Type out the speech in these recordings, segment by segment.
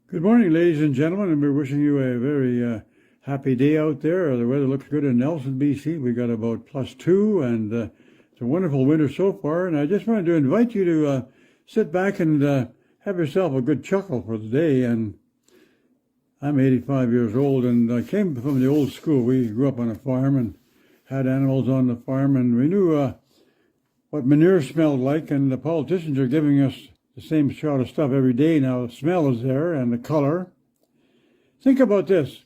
Good morning, ladies and gentlemen, and we're wishing you a very happy day out there. The weather looks good in Nelson, BC. We got about +2, and it's a wonderful winter so far. And I just wanted to invite you to sit back and have yourself a good chuckle for the day. And I'm 85 years old, and I came from the old school. We grew up on a farm and had animals on the farm, and we knew what manure smelled like, and the politicians are giving us the same sort of stuff every day now. The smell is there and the color. Think about this.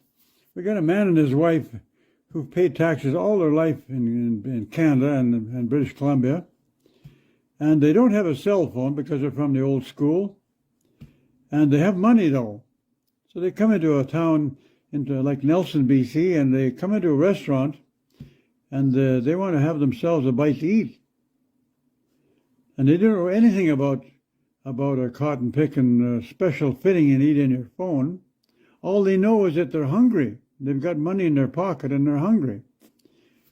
We got a man and his wife who've paid taxes all their life in Canada and British Columbia, and they don't have a cell phone because they're from the old school, and they have money though. So they come into a town, into like Nelson, BC, and they come into a restaurant, and they want to have themselves a bite to eat. And they don't know anything about a cotton picking special fitting you need in your phone. All they know is that they're hungry. They've got money in their pocket and they're hungry.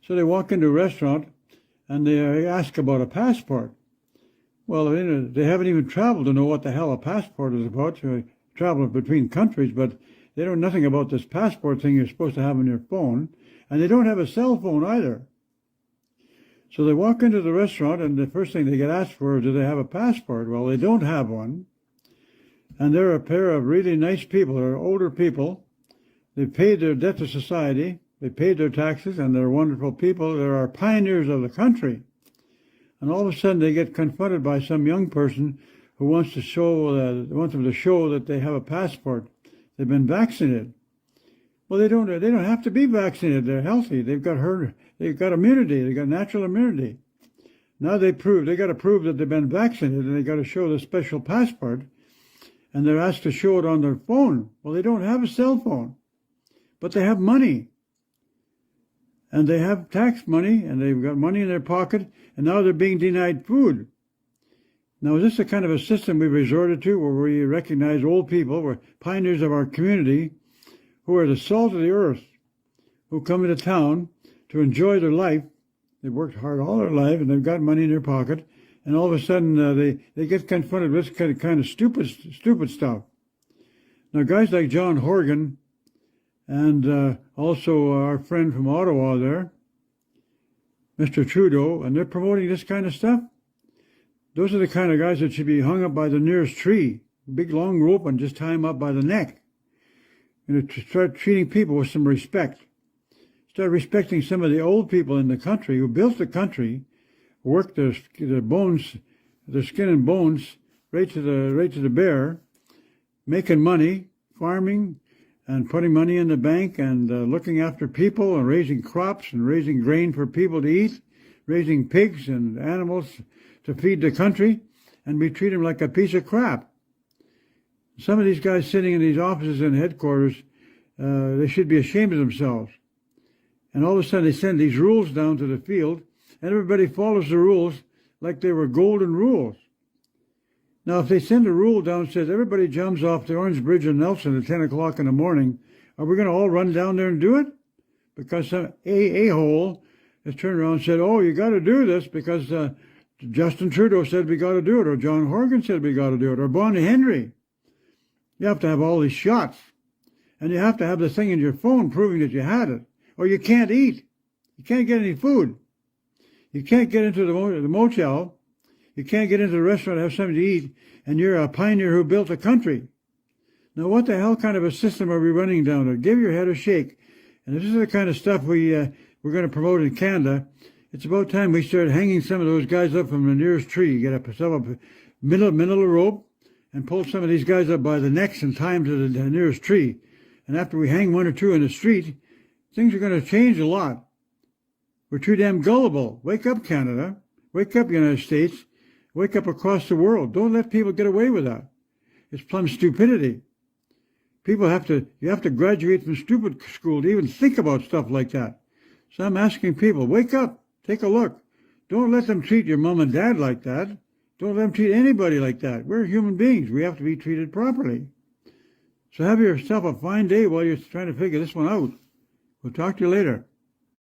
So they walk into a restaurant and they ask about a passport. Well, they haven't even traveled to know what the hell a passport is about. So they travel between countries, but they know nothing about this passport thing you're supposed to have on your phone. And they don't have a cell phone either. So they walk into the restaurant, and the first thing they get asked for is, do they have a passport? Well, they don't have one. And they're a pair of really nice people. They're older people. They've paid their debt to society. They paid their taxes, and they're wonderful people. They're our pioneers of the country. And all of a sudden, they get confronted by some young person who wants them to show that they have a passport. They've been vaccinated. Well, they don't have to be vaccinated. They're healthy. They've got immunity. They've got natural immunity. Now they got to prove that they've been vaccinated, and they got to show the special passport, and they're asked to show it on their phone. Well, they don't have a cell phone, but they have money, and they have tax money, and they've got money in their pocket, and now they're being denied food. Now, is this the kind of a system we've resorted to, where we recognize old people, we're pioneers of our community, who are the salt of the earth, who come into town to enjoy their life? They've worked hard all their life, and they've got money in their pocket, and all of a sudden they get confronted with this kind of stupid stuff. Now, guys like John Horgan and also our friend from Ottawa there, Mr. Trudeau, and they're promoting this kind of stuff. Those are the kind of guys that should be hung up by the nearest tree, big long rope, and just tie them up by the neck. And to start treating people with some respect. Start respecting some of the old people in the country who built the country, worked their bones, their skin and bones, right to the bare, making money, farming, and putting money in the bank, and looking after people, and raising crops, and raising grain for people to eat, raising pigs and animals to feed the country, and we treat them like a piece of crap. Some of these guys sitting in these offices and headquarters, they should be ashamed of themselves. And all of a sudden they send these rules down to the field, and everybody follows the rules like they were golden rules. Now, if they send a rule down that says everybody jumps off the Orange Bridge in Nelson at 10 o'clock in the morning, are we going to all run down there and do it? Because some a-hole has turned around and said, oh, you got to do this because Justin Trudeau said we got to do it, or John Horgan said we got to do it, or Bonnie Henry. You have to have all these shots, and you have to have the thing in your phone proving that you had it, or you can't eat. You can't get any food. You can't get into the motel. You can't get into the restaurant to have something to eat, and you're a pioneer who built a country. Now, what the hell kind of a system are we running down there? Give your head a shake. And this is the kind of stuff we're going to promote in Canada. It's about time we start hanging some of those guys up from the nearest tree. Get a middle of a rope, and pull some of these guys up by the necks and tie them to the nearest tree. And after we hang one or two in the street, things are going to change a lot. We're too damn gullible. Wake up, Canada. Wake up, United States. Wake up across the world. Don't let people get away with that. It's plumb stupidity. You have to graduate from stupid school to even think about stuff like that. So I'm asking people, wake up. Take a look. Don't let them treat your mom and dad like that. Don't let them treat anybody like that. We're human beings. We have to be treated properly. So have yourself a fine day while you're trying to figure this one out. We'll talk to you later.